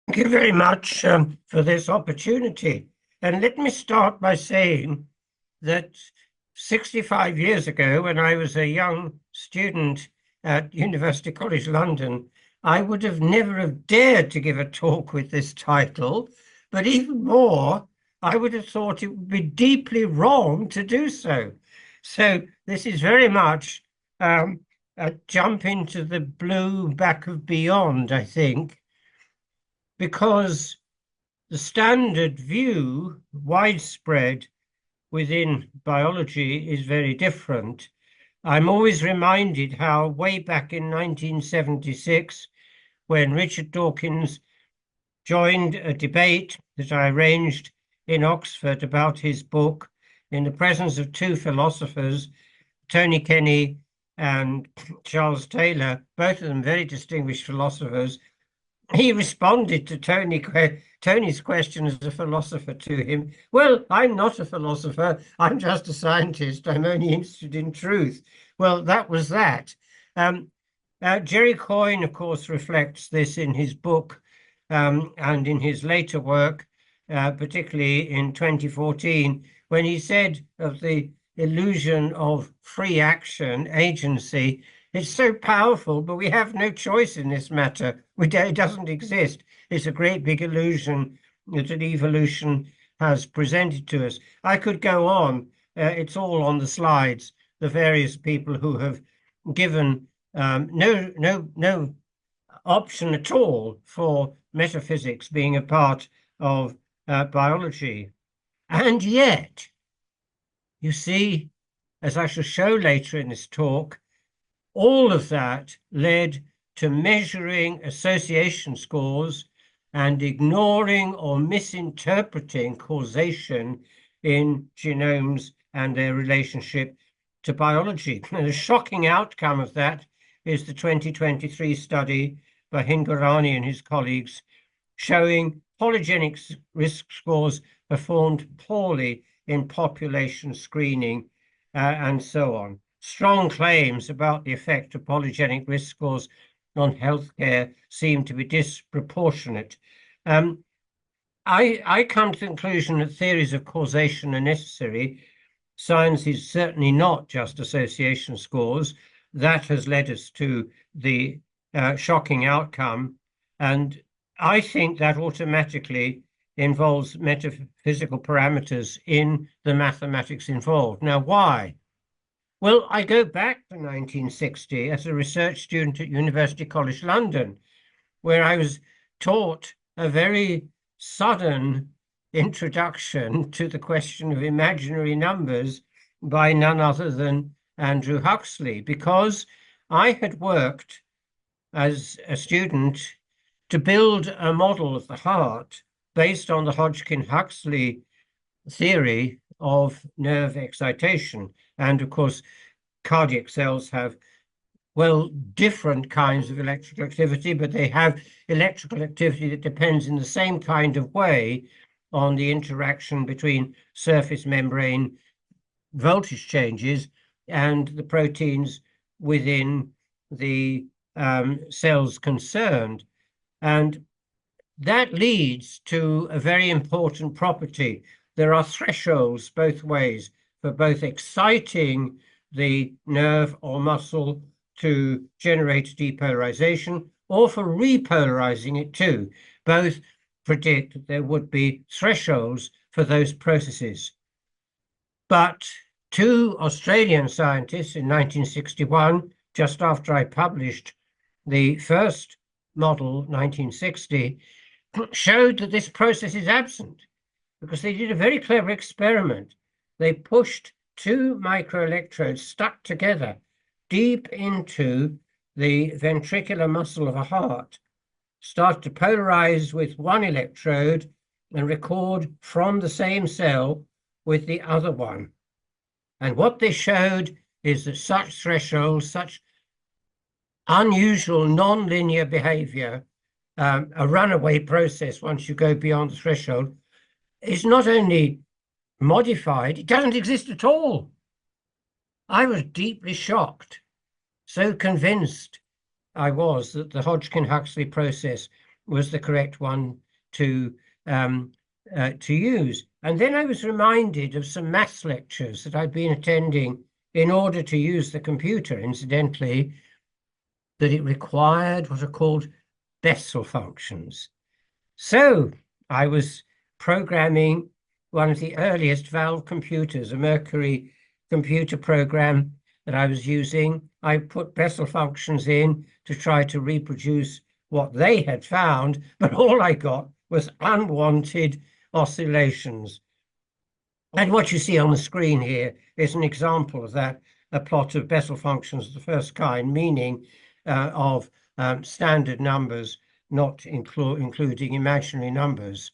Thank you very much for this opportunity. And let me start by saying that 65 years ago, when I was a young student at University College London, I would have never have dared to give a talk with this title, but even more, I would have thought it would be deeply wrong to do so. So this is very much a jump into the blue back of beyond, I think, because the standard view, widespread within biology, is very different. I'm always reminded how way back in 1976, when Richard Dawkins joined a debate that I arranged in Oxford about his book, in the presence of two philosophers, Tony Kenny and Charles Taylor, both of them very distinguished philosophers, he responded to Tony's question as a philosopher to him. Well, I'm not a philosopher. I'm just a scientist. I'm only interested in truth. Well, that was that. Jerry Coyne, of course, reflects this in his book and in his later work, particularly in 2014, when he said of the illusion of free action, agency, it's so powerful, but we have no choice in this matter. It doesn't exist. It's a great big illusion that an evolution has presented to us. I could go on. It's all on the slides. The various people who have given no option at all for metaphysics being a part of biology. And yet, you see, as I shall show later in this talk, all of that led to measuring association scores and ignoring or misinterpreting causation in genomes and their relationship to biology. And the shocking outcome of that is the 2023 study by Hingorani and his colleagues showing polygenic risk scores performed poorly in population screening and so on. Strong claims about the effect of polygenic risk scores on healthcare seem to be disproportionate. I come to the conclusion that theories of causation are necessary. Science is certainly not just association scores. That has led us to the shocking outcome. And I think that automatically involves metaphysical parameters in the mathematics involved. Now, why? Well, I go back to 1960 as a research student at University College London, where I was taught a very sudden introduction to the question of imaginary numbers by none other than Andrew Huxley, because I had worked as a student to build a model of the heart based on the Hodgkin-Huxley theory of nerve excitation. And of course, cardiac cells have, well, different kinds of electrical activity, but they have electrical activity that depends in the same kind of way on the interaction between surface membrane voltage changes and the proteins within the cells concerned. And that leads to a very important property. There are thresholds both ways for both exciting the nerve or muscle to generate depolarization or for repolarizing it too. Both predict that there would be thresholds for those processes. But two Australian scientists in 1961, just after I published the first model, 1960, showed that this process is absent because they did a very clever experiment. They pushed two microelectrodes stuck together deep into the ventricular muscle of a heart, started to polarize with one electrode and record from the same cell with the other one. And what they showed is that such thresholds, such unusual non-linear behavior, a runaway process once you go beyond the threshold, is not only modified, it doesn't exist at all. I was deeply shocked, so convinced I was that the Hodgkin-Huxley process was the correct one to use. And then I was reminded of some maths lectures that I'd been attending in order to use the computer, incidentally, that it required what are called Bessel functions. So I was programming one of the earliest valve computers, a Mercury computer program that I was using. I put Bessel functions in to try to reproduce what they had found, but all I got was unwanted oscillations. And what you see on the screen here is an example of that, a plot of Bessel functions of the first kind, meaning of standard numbers, not including imaginary numbers.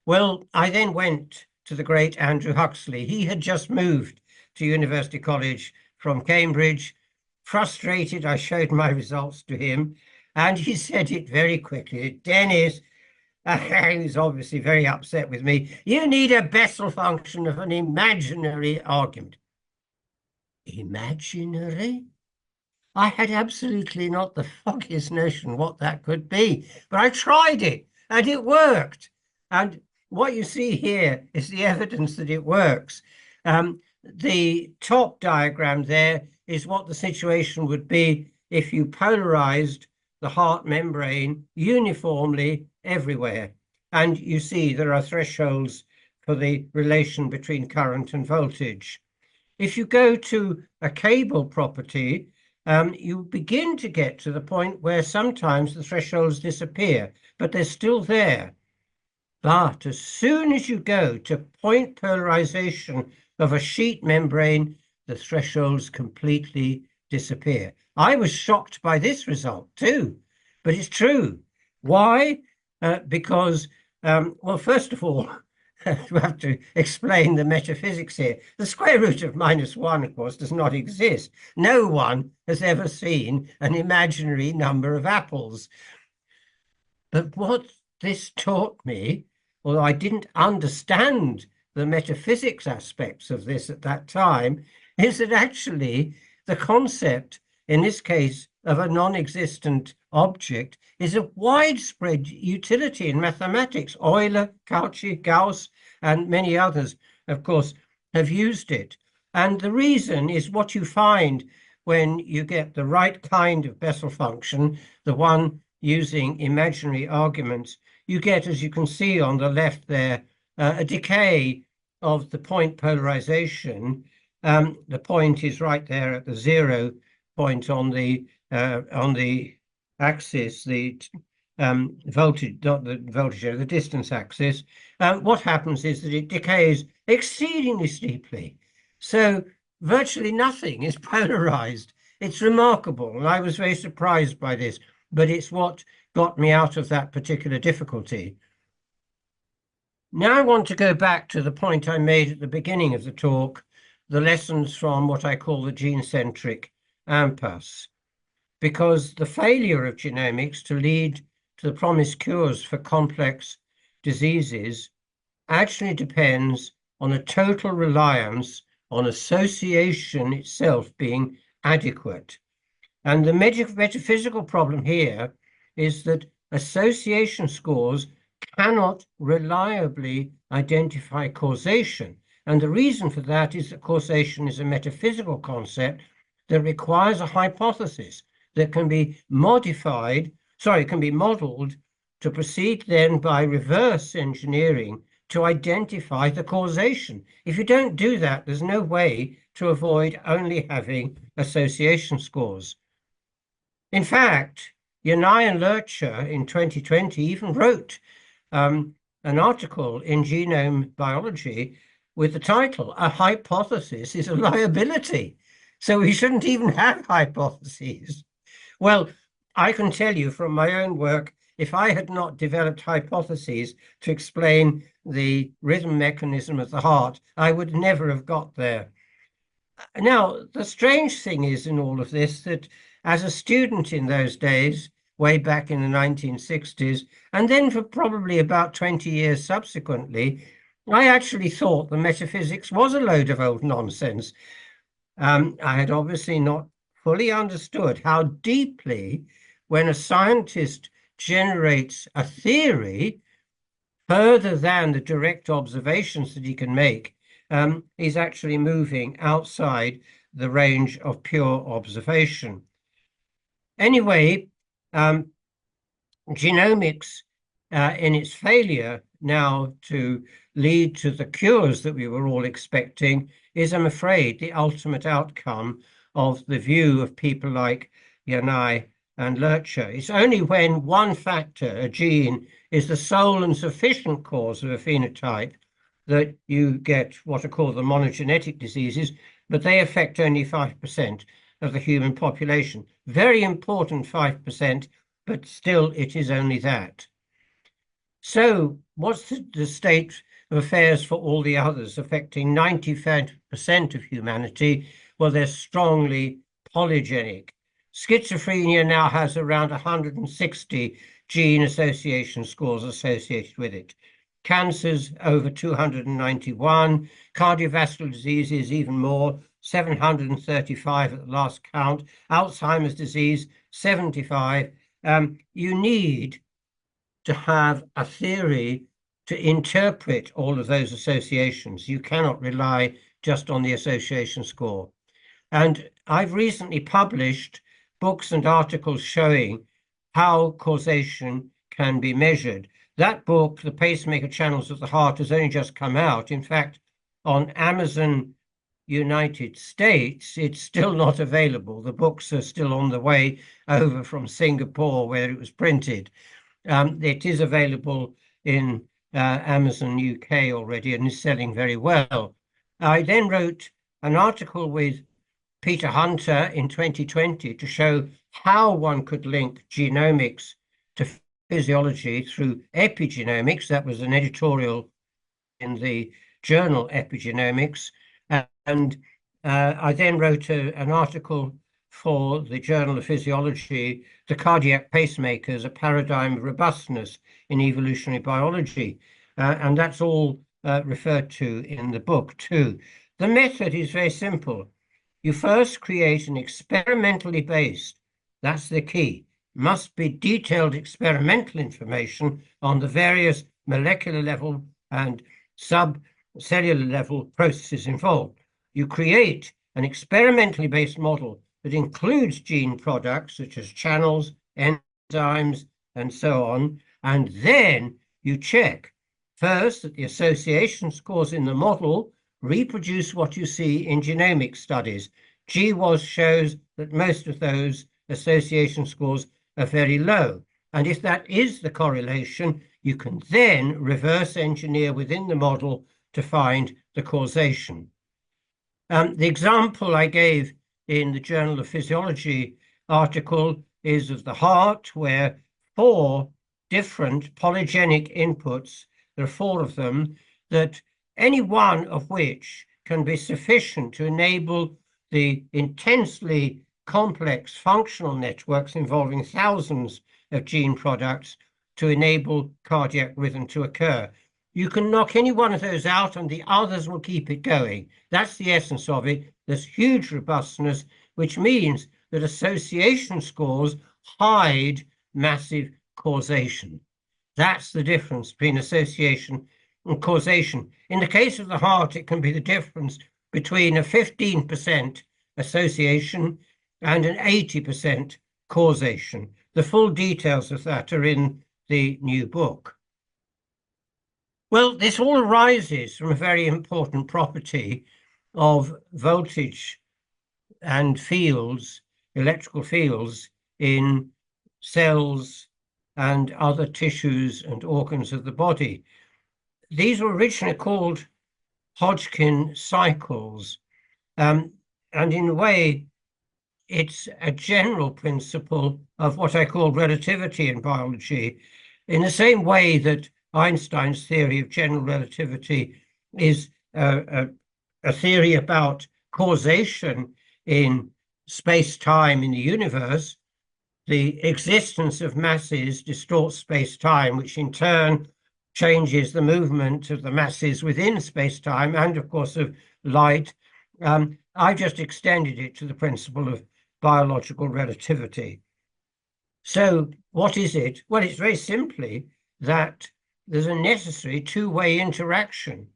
Well, I then went to the great Andrew Huxley. He had just moved to University College from Cambridge. Frustrated, I showed my results to him, and he said it very quickly. Denis, he was obviously very upset with me. You need a Bessel function of an imaginary argument. Imaginary? I had absolutely not the foggiest notion what that could be, but I tried it and it worked. And what you see here is the evidence that it works. The top diagram there is what the situation would be if you polarized the heart membrane uniformly everywhere. And you see there are thresholds for the relation between current and voltage. If you go to a cable property, you begin to get to the point where sometimes the thresholds disappear, but they're still there. But as soon as you go to point polarization of a sheet membrane, the thresholds completely disappear. I was shocked by this result too, but it's true. Why? Because, well, first of all, we have to explain the metaphysics here. The square root of -1, of course, does not exist. No one has ever seen an imaginary number of apples. But what this taught me, although I didn't understand the metaphysics aspects of this at that time, is that actually the concept, in this case, of a non-existent object is of widespread utility in mathematics. Euler, Cauchy, Gauss, and many others, of course, have used it. And the reason is what you find when you get the right kind of Bessel function, the one using imaginary arguments. You get, as you can see on the left there, a decay of the point polarization. The point is right there at the 0 point on the axis, the voltage, not the voltage, the distance axis. What happens is that it decays exceedingly steeply. So virtually nothing is polarized. It's remarkable, and I was very surprised by this, but it's what got me out of that particular difficulty. Now I want to go back to the point I made at the beginning of the talk, the lessons from what I call the gene-centric impasse, because the failure of genomics to lead to the promised cures for complex diseases actually depends on a total reliance on association itself being adequate. And the metaphysical problem here is that association scores cannot reliably identify causation. And the reason for that is that causation is a metaphysical concept that requires a hypothesis that can be modeled to proceed then by reverse engineering to identify the causation. If you don't do that, there's no way to avoid only having association scores. In fact, Yanai and Lurcher in 2020 even wrote an article in Genome Biology with the title, "A Hypothesis is a Liability." So we shouldn't even have hypotheses. Well, I can tell you from my own work, if I had not developed hypotheses to explain the rhythm mechanism of the heart, I would never have got there. Now, the strange thing is in all of this that as a student in those days, way back in the 1960s, and then for probably about 20 years subsequently, I actually thought the metaphysics was a load of old nonsense. I had obviously not fully understood how deeply, when a scientist generates a theory further than the direct observations that he can make, is actually moving outside the range of pure observation. Anyway, genomics, in its failure now to lead to the cures that we were all expecting, is, I'm afraid, the ultimate outcome of the view of people like Denis and Lurcher. It's only when one factor, a gene, is the sole and sufficient cause of a phenotype that you get what are called the monogenetic diseases, but they affect only 5% of the human population. Very important 5%, but still it is only that. So what's the state of affairs for all the others affecting 95% of humanity? Well, they're strongly polygenic. Schizophrenia now has around 160 gene association scores associated with it. Cancers over 291, cardiovascular diseases even more, 735 at the last count, Alzheimer's disease, 75. You need to have a theory to interpret all of those associations. You cannot rely just on the association score. And I've recently published books and articles showing how causation can be measured. That book, The Pacemaker Channels of the Heart, has only just come out. In fact, on Amazon United States, it's still not available. The books are still on the way over from Singapore, where it was printed. It is available in Amazon UK already and is selling very well. I then wrote an article with Peter Hunter in 2020 to show how one could link genomics to physiology through epigenomics. That was an editorial in the journal Epigenomics. And I then wrote an article for the Journal of Physiology, The Cardiac Pacemakers, a Paradigm of Robustness in Evolutionary Biology. And that's all referred to in the book too. The method is very simple. You first create an experimentally based, that's the key, must be detailed experimental information on the various molecular level and subcellular level processes involved. You create an experimentally based model that includes gene products such as channels, enzymes, and so on. And then you check first that the association scores in the model reproduce what you see in genomic studies. GWAS shows that most of those association scores are very low. And if that is the correlation, you can then reverse engineer within the model to find the causation. The example I gave in the Journal of Physiology article is of the heart, where 4 different polygenic inputs, there are 4 of them, that any one of which can be sufficient to enable the intensely complex functional networks involving thousands of gene products to enable cardiac rhythm to occur. You can knock any one of those out and the others will keep it going. That's the essence of it. There's huge robustness, which means that association scores hide massive causation. That's the difference between association and causation. In the case of the heart, it can be the difference between a 15% association and an 80% causation. The full details of that are in the new book. Well, this all arises from a very important property of voltage and fields, electrical fields in cells and other tissues and organs of the body. These were originally called Hodgkin cycles, and in a way, it's a general principle of what I call relativity in biology, in the same way that Einstein's theory of general relativity is a theory about causation in space-time in the universe. The existence of masses distorts space-time, which in turn changes the movement of the masses within space-time and, of course, of light. I just extended it to the principle of biological relativity. So what is it? Well, it's very simply that there's a necessary two-way interaction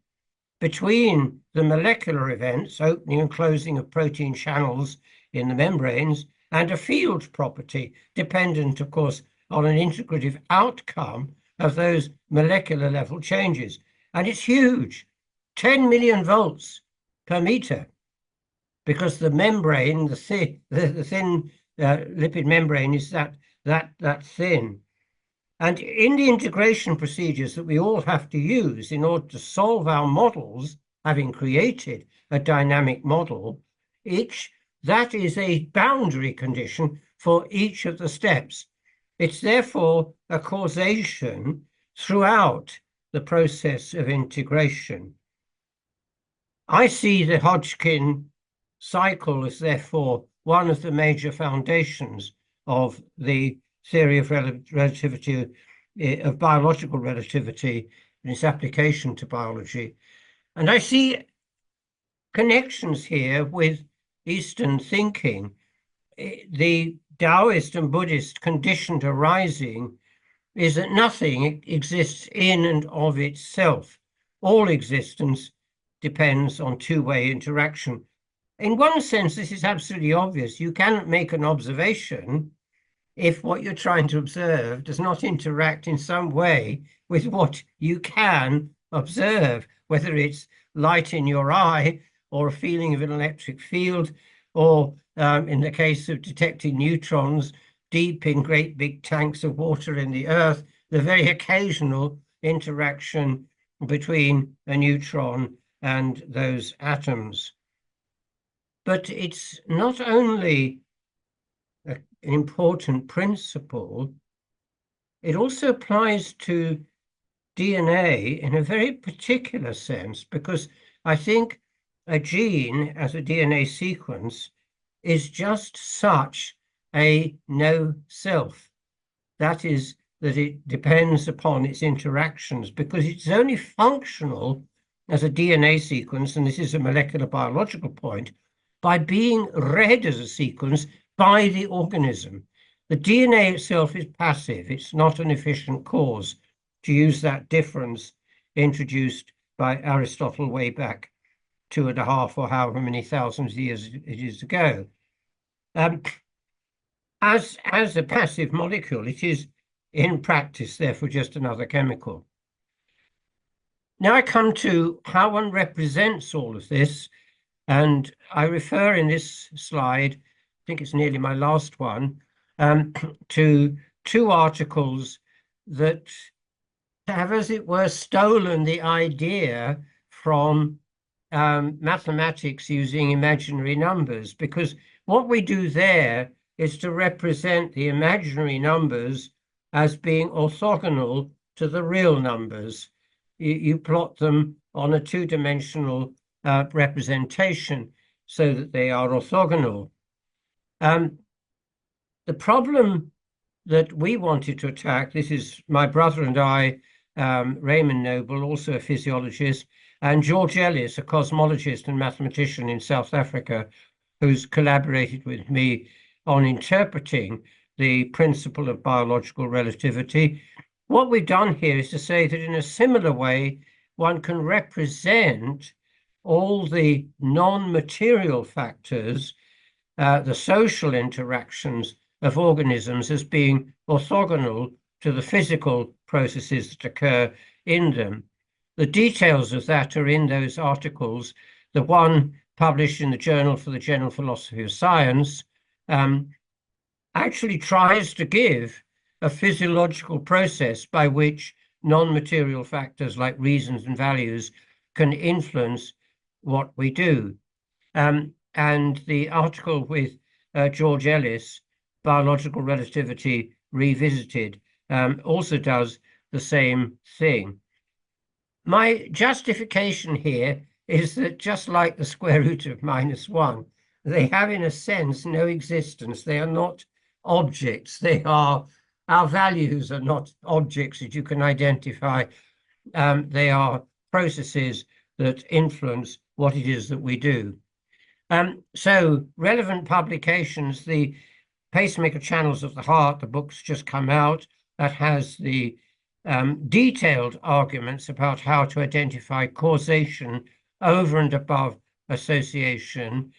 between the molecular events, opening and closing of protein channels in the membranes, and a field property dependent, of course, on an integrative outcome of those molecular level changes. And it's huge, 10 million volts per meter, because the membrane, the thin lipid membrane is that thin. And in the integration procedures that we all have to use in order to solve our models, having created a dynamic model, that is a boundary condition for each of the steps. It's therefore a causation throughout the process of integration. I see the Hodgkin cycle as therefore one of the major foundations of the theory of relativity, of biological relativity and its application to biology. And I see connections here with Eastern thinking. The Taoist and Buddhist conditioned arising is that nothing exists in and of itself. All existence depends on two-way interaction. In one sense, this is absolutely obvious. You cannot make an observation if what you're trying to observe does not interact in some way with what you can observe, whether it's light in your eye or a feeling of an electric field, or in the case of detecting neutrons deep in great big tanks of water in the earth, the very occasional interaction between a neutron and those atoms. But it's not only an important principle, it also applies to DNA in a very particular sense, because I think a gene as a DNA sequence is just such a no self. That is, that it depends upon its interactions, because it's only functional as a DNA sequence, and this is a molecular biological point, by being read as a sequence by the organism. The DNA itself is passive. It's not an efficient cause, to use that difference introduced by Aristotle way back 2.5 or however many thousands of years it is ago. As a passive molecule, it is in practice, therefore, just another chemical. Now I come to how one represents all of this, and I refer in this slide, I think it's nearly my last one, to two articles that have, as it were, stolen the idea from mathematics using imaginary numbers, because what we do there is to represent the imaginary numbers as being orthogonal to the real numbers. You plot them on a two-dimensional representation so that they are orthogonal. The problem that we wanted to attack, this is my brother and I, Raymond Noble, also a physiologist, and George Ellis, a cosmologist and mathematician in South Africa, who's collaborated with me on interpreting the principle of biological relativity. What we've done here is to say that in a similar way, one can represent all the non-material factors, the social interactions of organisms, as being orthogonal to the physical processes that occur in them. The details of that are in those articles. The one published in the Journal for the General Philosophy of Science actually tries to give a physiological process by which non-material factors like reasons and values can influence what we do. And the article with George Ellis, Biological Relativity Revisited, also does the same thing. My justification here is that just like the square root of -1, they have in a sense no existence. They are not objects. Our values are not objects that you can identify. They are processes that influence what it is that we do. So relevant publications, the Pacemaker Channels of the Heart, the book's just come out, that has the detailed arguments about how to identify causation over and above association.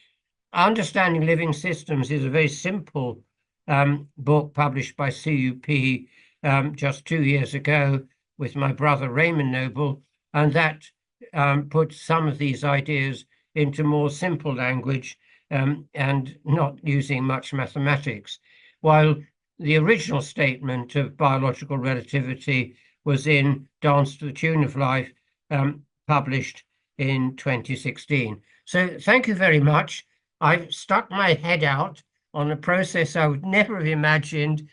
Understanding Living Systems is a very simple book published by CUP just 2 years ago with my brother Raymond Noble, and that puts some of these ideas into more simple language and not using much mathematics, while the original statement of biological relativity was in Dance to the Tune of Life, published in 2016. So thank you very much. I've stuck my head out on a process I would never have imagined,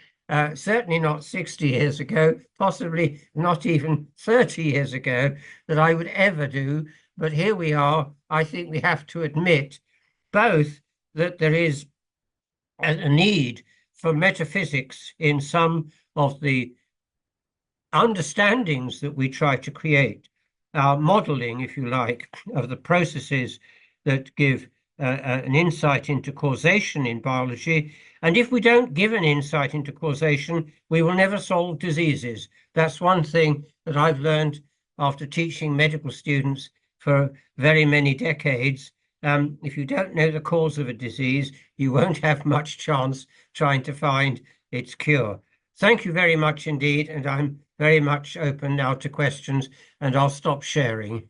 certainly not 60 years ago, possibly not even 30 years ago, that I would ever do. But here we are. I think we have to admit both that there is a need for metaphysics in some of the understandings that we try to create, our modeling, if you like, of the processes that give an insight into causation in biology. And if we don't give an insight into causation, we will never solve diseases. That's one thing that I've learned after teaching medical students for very many decades. If you don't know the cause of a disease, you won't have much chance trying to find its cure. Thank you very much indeed, and I'm very much open now to questions, and I'll stop sharing.